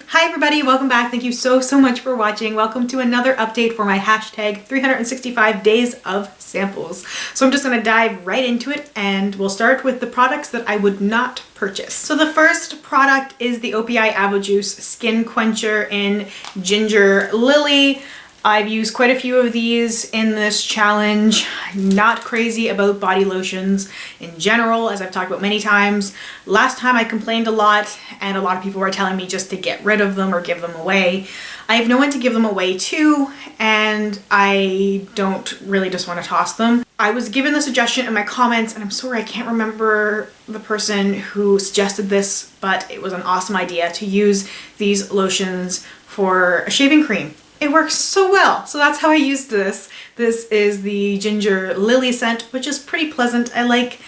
Hi everybody, welcome back. Thank you so much for watching. Welcome to another update for my hashtag 365 days of samples. So I'm just gonna dive right into it and we'll start with the products that I would not purchase. So the first product is the OPI Avo Juice Skin Quencher in Ginger Lily. I've used quite a few of these in this challenge. Not crazy about body lotions in general, as I've talked about many times. Last time I complained a lot and a lot of people were telling me just to get rid of them or give them away. I have no one to give them away to, and I don't really just want to toss them. I was given the suggestion in my comments, and I'm sorry I can't remember the person who suggested this, but it was an awesome idea to use these lotions for a shaving cream. It works so well. So that's how I used this. This is the Ginger Lily scent, which is pretty pleasant. I like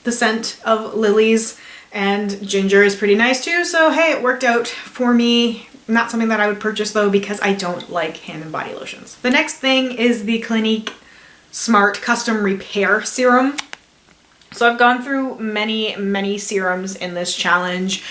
the scent of lilies, and ginger is pretty nice too. So hey, it worked out for me. Not something that I would purchase though, because I don't like hand and body lotions. The next thing is the Clinique Smart Custom Repair Serum. So I've gone through many serums in this challenge,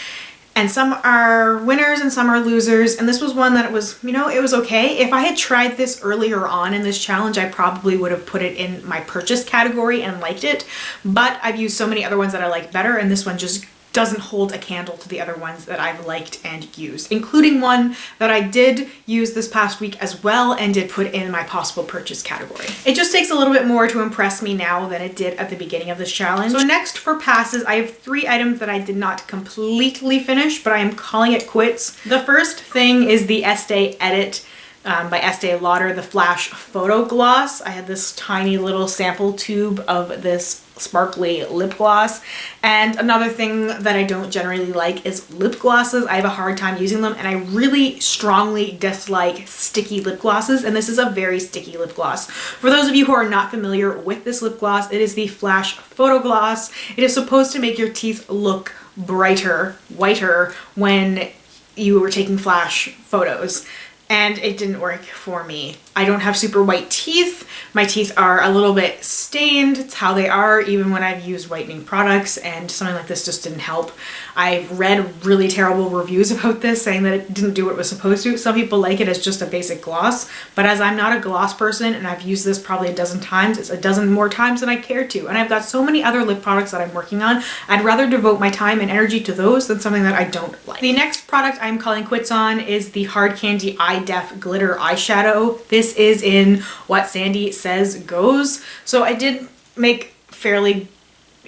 and some are winners and some are losers. And this was one that was, you know, it was okay. If I had tried this earlier on in this challenge, I probably would have put it in my purchase category and liked it. But I've used so many other ones that I like better, and this one just doesn't hold a candle to the other ones that I've liked and used, including one that I did use this past week as well and did put in my possible purchase category. It just takes a little bit more to impress me now than it did at the beginning of this challenge. So next for passes, I have 3 items that I did not completely finish, but I am calling it quits. The first thing is the Estee Edit by Estee Lauder, the Flash Photo Gloss. I had this tiny little sample tube of this sparkly lip gloss. And another thing that I don't generally like is lip glosses. I have a hard time using them, and I really strongly dislike sticky lip glosses, and this is a very sticky lip gloss. For those of you who are not familiar with this lip gloss, it is the Flash Photo Gloss. It is supposed to make your teeth look brighter, whiter when you were taking flash photos. And it didn't work for me. I don't have super white teeth. My teeth are a little bit stained. It's how they are even when I've used whitening products, and something like this just didn't help. I've read really terrible reviews about this saying that it didn't do what it was supposed to. Some people like it as just a basic gloss, but as I'm not a gloss person and I've used this probably a dozen times, it's a dozen more times than I care to. And I've got so many other lip products that I'm working on. I'd rather devote my time and energy to those than something that I don't like. The next product I'm calling quits on is the Hard Candy Eye Def Glitter Eyeshadow. This is in What Sandy Says Goes. So I did make fairly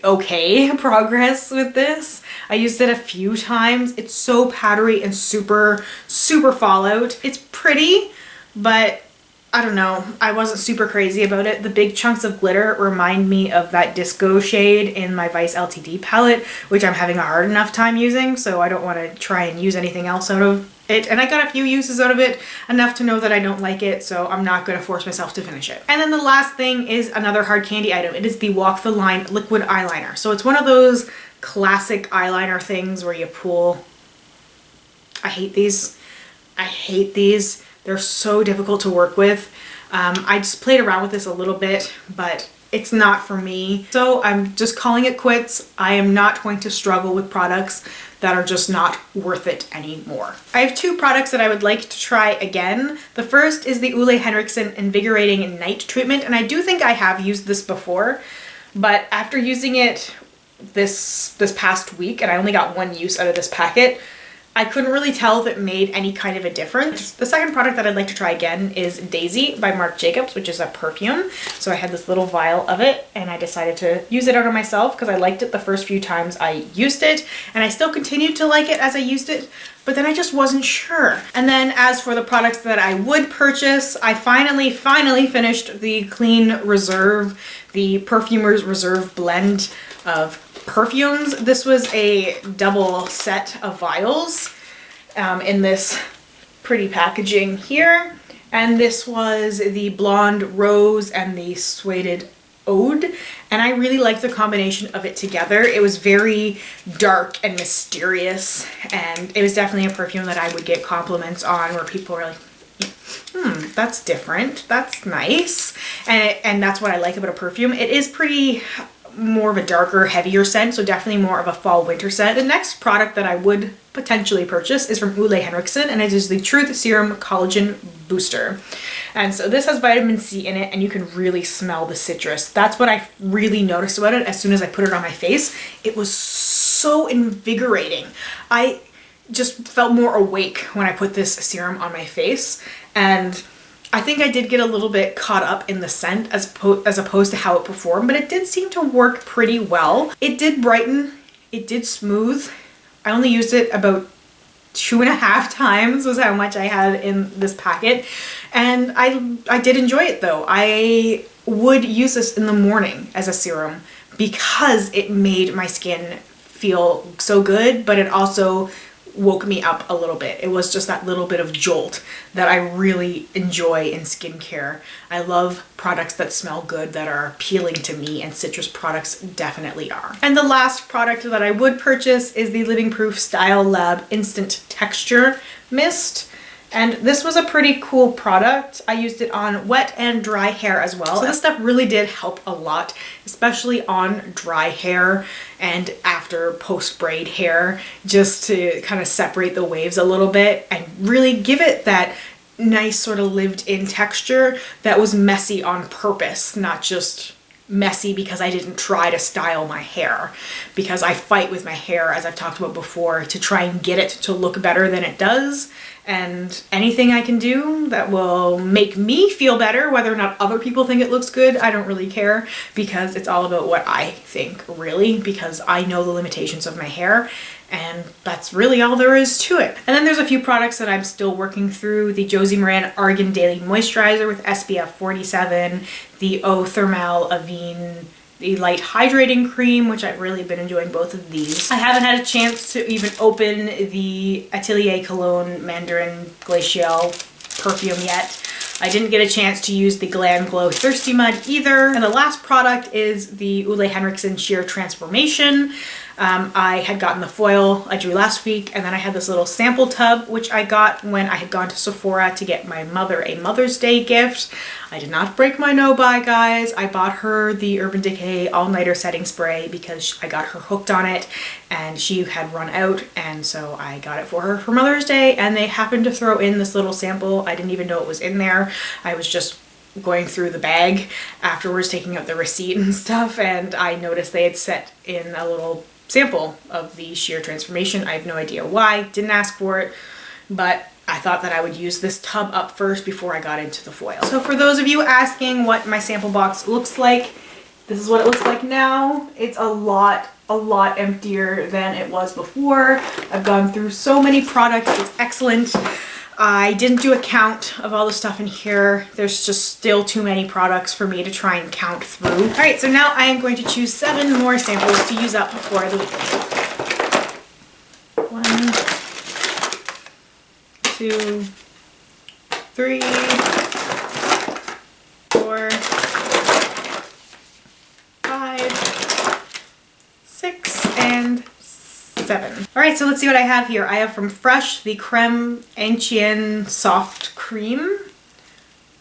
okay progress with this. I used it a few times. It's so powdery and super fallout. It's pretty, but I don't know. I wasn't super crazy about it. The big chunks of glitter remind me of that disco shade in my Vice LTD palette, which I'm having a hard enough time using, so I don't want to try and use anything else out of it. And I got a few uses out of it, enough to know that I don't like it, so I'm not going to force myself to finish it. And then the last thing is another hard candy item. It is the Walk the Line Liquid Eyeliner. So it's one of those classic eyeliner things where you pull. I hate these. I hate these. They're so difficult to work with. I just played around with this a little bit, but it's not for me. So I'm just calling it quits. I am not going to struggle with products that are just not worth it anymore. I have 2 products that I would like to try again. The first is the Ole Henriksen Invigorating Night Treatment, and I do think I have used this before, but after using it this past week, and I only got 1 use out of this packet, I couldn't really tell if it made any kind of a difference. The second product that I'd like to try again is Daisy by Marc Jacobs, which is a perfume. So I had this little vial of it, and I decided to use it out on myself because I liked it the first few times I used it, and I still continued to like it as I used it, but then I just wasn't sure. And then as for the products that I would purchase, I finally finished the Clean Reserve, the Perfumer's Reserve blend of perfumes. This was a double set of vials in this pretty packaging here, and this was the Blonde Rose and the Suede Ode, and I really liked the combination of it together. It was very dark and mysterious, and it was definitely a perfume that I would get compliments on where people were like, that's different, that's nice, and that's what I like about a perfume. It is pretty more of a darker, heavier scent, so definitely more of a fall winter scent. The next product that I would potentially purchase is from Henriksen, and it is the Truth Serum Collagen Booster. And so this has vitamin C in it, and you can really smell the citrus. That's what I really noticed about it as soon as I put it on my face. It was so invigorating. I just felt more awake when I put this serum on my face, and I think I did get a little bit caught up in the scent as opposed to how it performed, but it did seem to work pretty well. It did brighten, it did smooth. I only used it about 2.5 times was how much I had in this packet, and I did enjoy it though. I would use this in the morning as a serum because it made my skin feel so good, but it also woke me up a little bit. It was just that little bit of jolt that I really enjoy in skincare. I love products that smell good, that are appealing to me, and citrus products definitely are. And the last product that I would purchase is the Living Proof Style Lab Instant Texture Mist. And this was a pretty cool product. I used it on wet and dry hair as well. So this stuff really did help a lot, especially on dry hair and after post-braid hair, just to kind of separate the waves a little bit and really give it that nice sort of lived-in texture that was messy on purpose, not just messy because I didn't try to style my hair, because I fight with my hair, as I've talked about before, to try and get it to look better than it does. And anything I can do that will make me feel better, whether or not other people think it looks good, I don't really care, because it's all about what I think, really, because I know the limitations of my hair, and that's really all there is to it. And then there's a few products that I'm still working through. The Josie Maran Argan Daily Moisturizer with SPF 47, the Thermale Avene, the Light Hydrating Cream, which I've really been enjoying both of these. I haven't had a chance to even open the Atelier Cologne Mandarine Glaciale perfume yet. I didn't get a chance to use the GlamGlow Thirsty Mud either. And the last product is the Henriksen Sheer Transformation. I had gotten the foil I drew last week, and then I had this little sample tub, which I got when I had gone to Sephora to get my mother a Mother's Day gift. I did not break my no-buy, guys. I bought her the Urban Decay All-Nighter Setting Spray because I got her hooked on it, and she had run out, and so I got it for her for Mother's Day, and they happened to throw in this little sample. I didn't even know it was in there. I was just going through the bag afterwards, taking out the receipt and stuff, and I noticed they had set in a little sample of the Sheer Transformation. I have no idea why, didn't ask for it, but I thought that I would use this tub up first before I got into the foil. So for those of you asking what my sample box looks like, this is what it looks like now. It's a lot emptier than it was before. I've gone through so many products, it's excellent. I didn't do a count of all the stuff in here. There's just still too many products for me to try and count through. All right, so now I am going to choose 7 more samples to use up before the weekend. 1, 2, 3, 4, 5, 6, and 7. All right, so let's see what I have here. I have from Fresh the Creme Ancienne Soft Cream.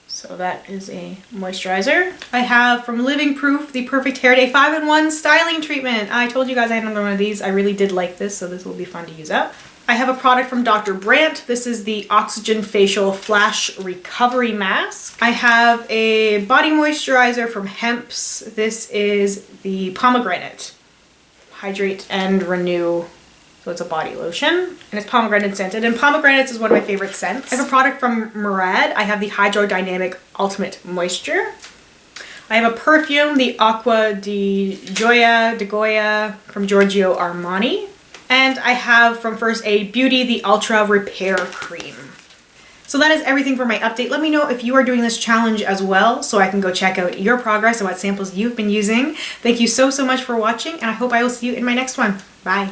So that is a moisturizer. I have from Living Proof the Perfect Hair Day 5-in-1 Styling Treatment. I told you guys I had another one of these. I really did like this, so this will be fun to use up. I have a product from Dr. Brandt. This is the Oxygen Facial Flash Recovery Mask. I have a body moisturizer from Hempz. This is the Pomegranate. Hydrate and Renew. So it's a body lotion, and it's pomegranate scented, and pomegranates is one of my favorite scents. I have a product from Murad. I have the Hydrodynamic Ultimate Moisture. I have a perfume, the Aqua di Gioia from Giorgio Armani. And I have from First Aid Beauty the Ultra Repair Cream. So that is everything for my update. Let me know if you are doing this challenge as well, so I can go check out your progress and what samples you've been using. Thank you so much for watching, and I hope I will see you in my next one. Bye.